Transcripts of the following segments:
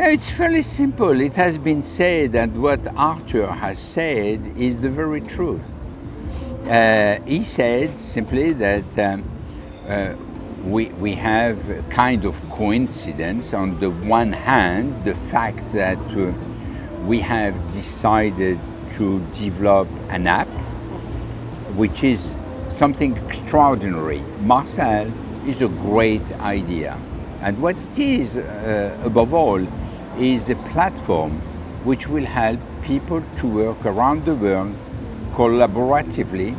No, it's fairly simple. It has been said that what Arthur has said is the very truth. He said simply that we have a kind of coincidence. On the one hand, the fact that we have decided to develop an app, which is something extraordinary. Marcel is a great idea. And what it is, above all, is a platform which will help people to work around the world collaboratively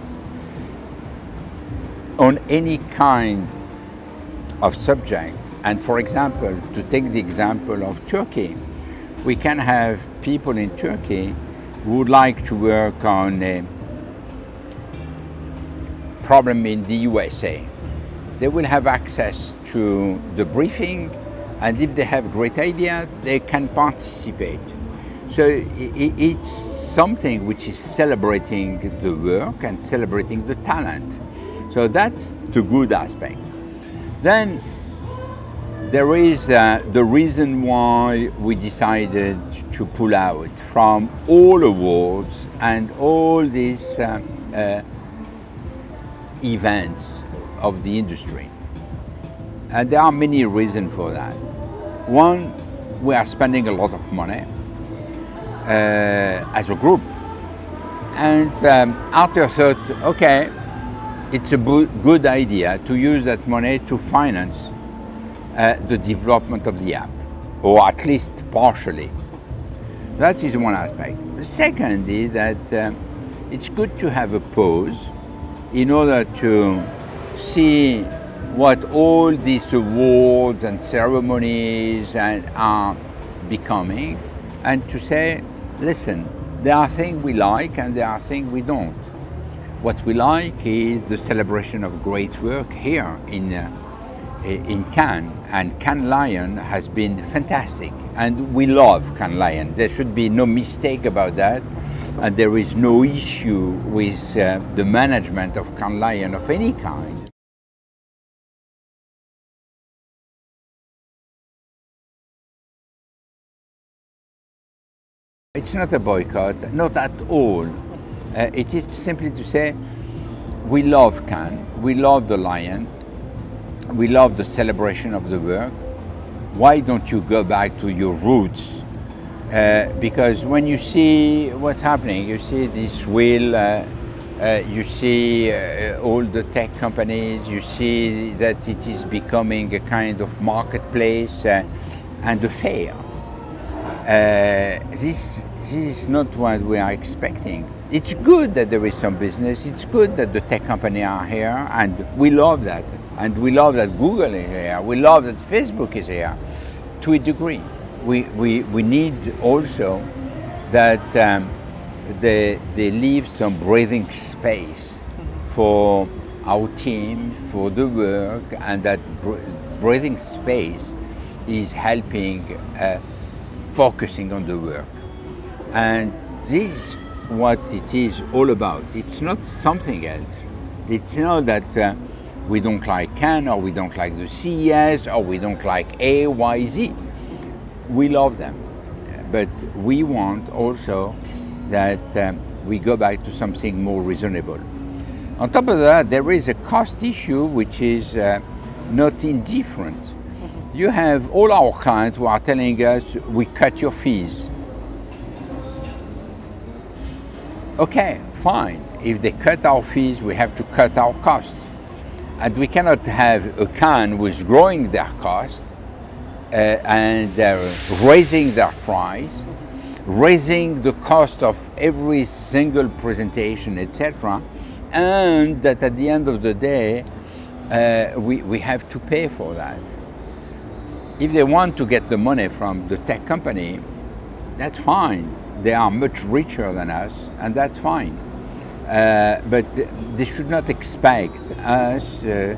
on any kind of subject. And for example, to take the example of Turkey, we can have people in Turkey who would like to work on a problem in the USA. They will have access to the briefing, and if they have great idea, they can participate. So it's something which is celebrating the work and celebrating the talent. So that's the good aspect. Then there is the reason why we decided to pull out from all awards and all these events of the industry. And there are many reasons for that. One, we are spending a lot of money as a group. And Arthur thought, okay, it's a good idea to use that money to finance the development of the app, or at least partially. That is one aspect. The second is that it's good to have a pause in order to see what all these awards and ceremonies are becoming, and to say, listen, there are things we like and there are things we don't. What we like is the celebration of great work here in Cannes, and Cannes Lion has been fantastic, and we love Cannes Lion. There should be no mistake about that, and there is no issue with the management of Cannes Lion of any kind. It's not a boycott, not at all. It is simply to say, we love Cannes, we love the Lion, we love the celebration of the work. Why don't you go back to your roots? Because when you see what's happening, you see this wheel, you see all the tech companies, you see that it is becoming a kind of marketplace and a fair. This is not what we are expecting. It's good that there is some business, it's good that the tech companies are here, and we love that. And we love that Google is here, we love that Facebook is here, to a degree. We need also that they leave some breathing space for our team, for the work, and that breathing space is helping focusing on the work. And this is what it is all about. It's not something else. It's not that we don't like Cannes, or we don't like the CES, or we don't like A, Y, Z. We love them. But we want also that we go back to something more reasonable. On top of that, there is a cost issue which is not indifferent. You have all our clients who are telling us, we cut your fees. Okay, fine. If they cut our fees, we have to cut our costs. And we cannot have a Cannes who is growing their cost and raising their price, raising the cost of every single presentation, etc., and that at the end of the day, we have to pay for that. If they want to get the money from the tech company, that's fine. They are much richer than us, and that's fine. But they should not expect us to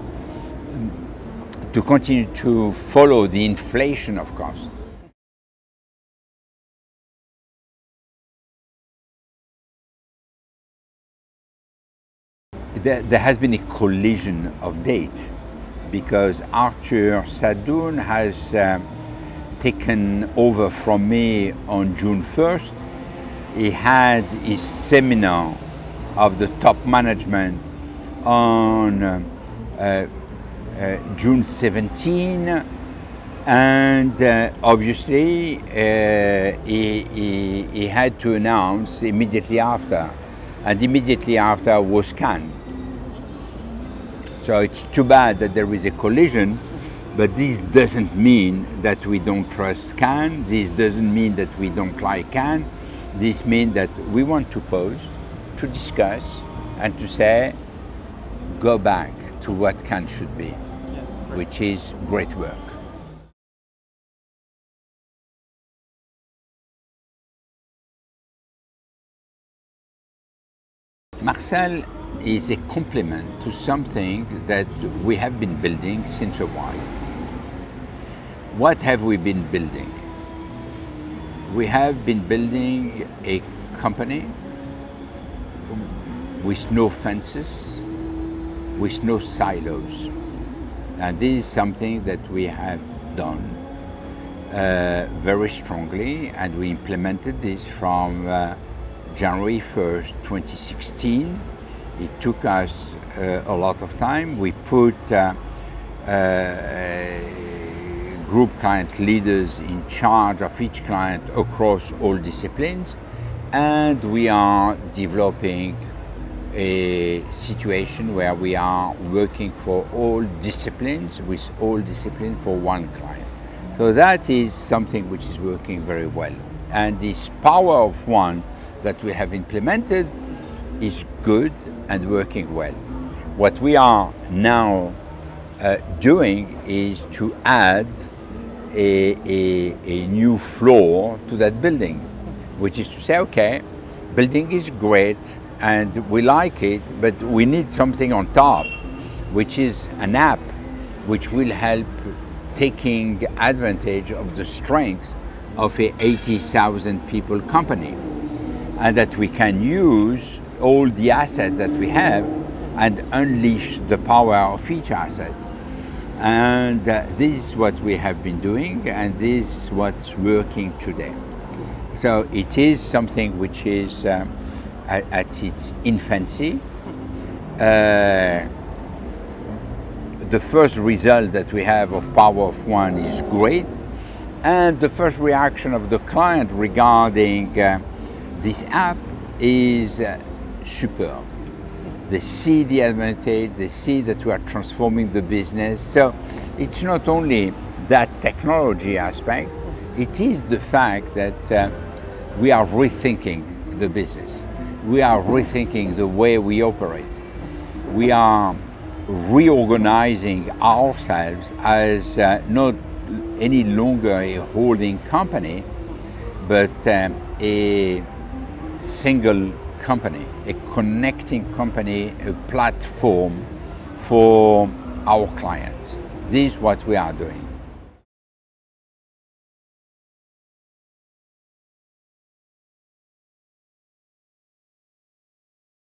continue to follow the inflation of cost. There has been a collision of date, because Arthur Sadoun has taken over from me on June 1st, he had his seminar of the top management on June 17, and obviously he had to announce immediately after, and immediately after was Cannes. So it's too bad that there is a collision, but this doesn't mean that we don't trust Cannes. This doesn't mean that we don't like Cannes. This means that we want to pause, to discuss, and to say, go back to what Cannes should be, which is great work. Marcel is a complement to something that we have been building since a while. What have we been building? We have been building a company with no fences, with no silos. And this is something that we have done very strongly, and we implemented this from January 1st, 2016. It took us a lot of time. We put group client leaders in charge of each client across all disciplines, and we are developing a situation where we are working for all disciplines, with all disciplines for one client. So that is something which is working very well. And this power of one that we have implemented is good and working well. What we are now doing is to add a new floor to that building, which is to say, okay, building is great and we like it, but we need something on top, which is an app which will help taking advantage of the strength of a 80,000 people company, and that we can use all the assets that we have and unleash the power of each asset. And this is what we have been doing, and this is what's working today. So it is something which is at its infancy. The first result that we have of Power of One is great, and the first reaction of the client regarding this app is superb. They see the advantage, they see that we are transforming the business. So it's not only that technology aspect, it is the fact that we are rethinking the business. We are rethinking the way we operate. We are reorganizing ourselves as not any longer a holding company, but a single company, a connecting company, a platform for our clients. This is what we are doing.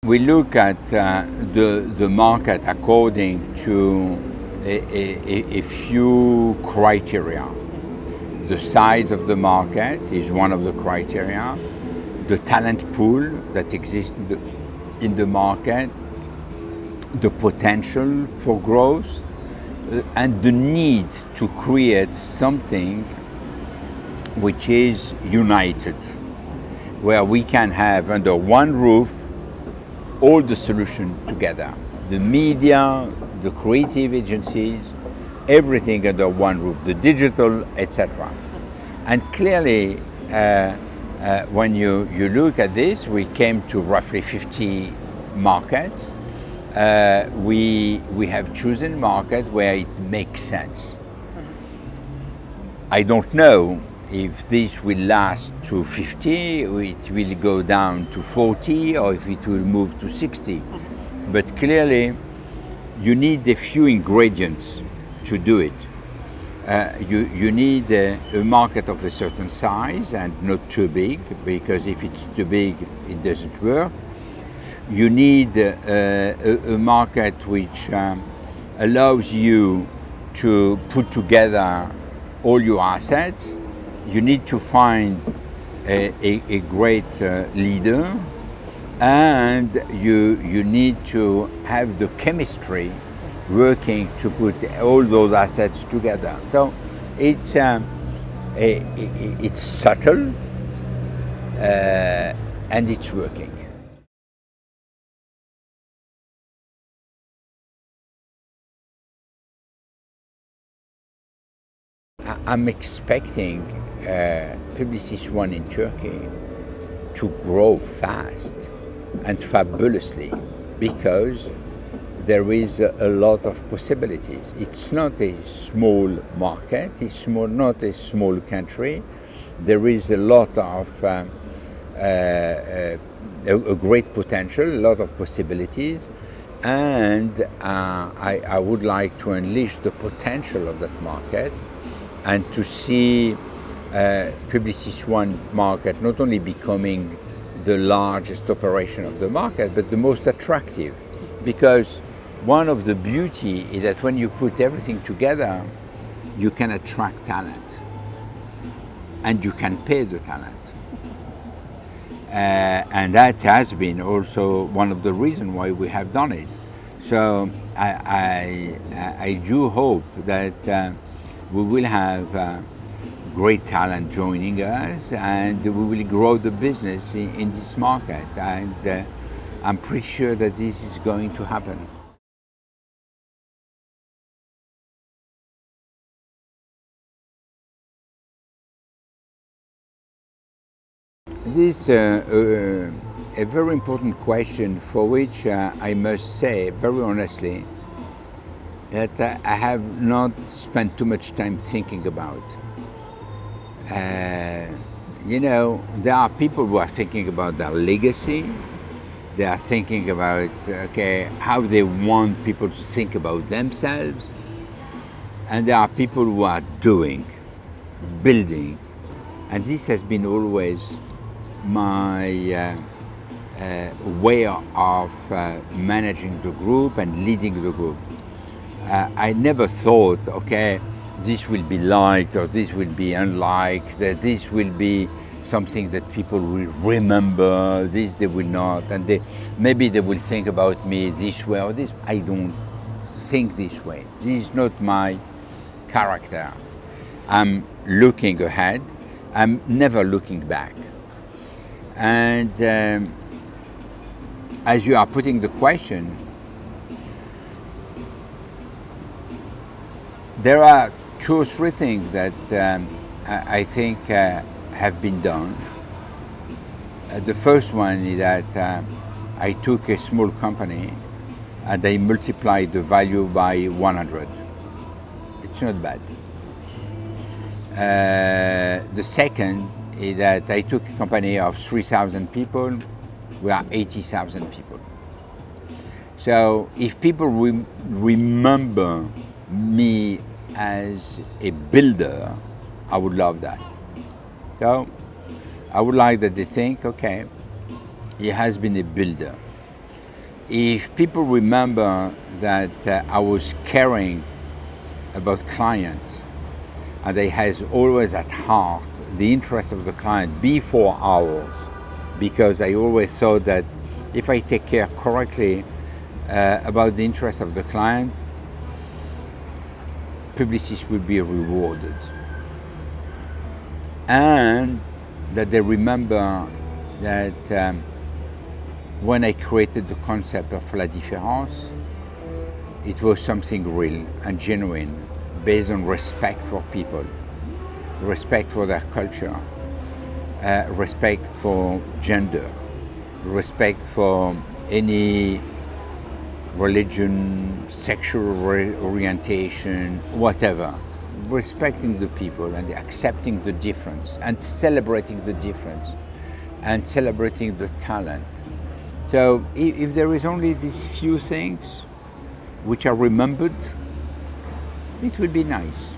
We look at the market according to a few criteria. The size of the market is one of the criteria. The talent pool that exists in the market, the potential for growth, and the need to create something which is united, where we can have under one roof all the solutions together. The media, the creative agencies, everything under one roof, the digital, etc. And clearly, when you look at this, we came to roughly 50 markets. We have chosen markets where it makes sense. I don't know if this will last to 50, or it will go down to 40, or if it will move to 60. But clearly, you need a few ingredients to do it. You need a market of a certain size and not too big, because if it's too big, it doesn't work. You need a market which allows you to put together all your assets you need to find a great leader, and you need to have the chemistry working to put all those assets together. So it's subtle and it's working. I'm expecting Publicis One in Turkey to grow fast and fabulously, because there is a lot of possibilities. It's not a small market, it's not a small country. There is a lot of a great potential, a lot of possibilities, and I would like to unleash the potential of that market and to see Publicis One market not only becoming the largest operation of the market, but the most attractive. Because one of the beauty is that when you put everything together, you can attract talent and you can pay the talent. And that has been also one of the reasons why we have done it. So I do hope that we will have great talent joining us, and we will grow the business in this market. And I'm pretty sure that this is going to happen. This is a very important question, for which I must say very honestly that I have not spent too much time thinking about. You know, there are people who are thinking about their legacy. They are thinking about, okay, how they want people to think about themselves. And there are people who are doing, building. And this has been always my way of managing the group and leading the group. I never thought, okay, this will be liked or this will be unliked, that this will be something that people will remember, this they will not, and maybe they will think about me this way or this. I don't think this way. This is not my character. I'm looking ahead. I'm never looking back. And as you are putting the question, there are 2 or 3 things that I think have been done. The first one is that I took a small company and I multiplied the value by 100. It's not bad. The second is that I took a company of 3,000 people. We are 80,000 people. So if people remember me as a builder, I would love that. So I would like that they think, okay, he has been a builder. If people remember that I was caring about clients, and I has always at heart the interest of the client before ours, because I always thought that if I take care correctly about the interest of the client, Publicis will be rewarded. And that they remember that when I created the concept of La Différence, it was something real and genuine, based on respect for people, respect for their culture, respect for gender, respect for any religion, sexual orientation, whatever. Respecting the people and accepting the difference and celebrating the difference and celebrating the talent. So if there is only these few things which are remembered, it will be nice.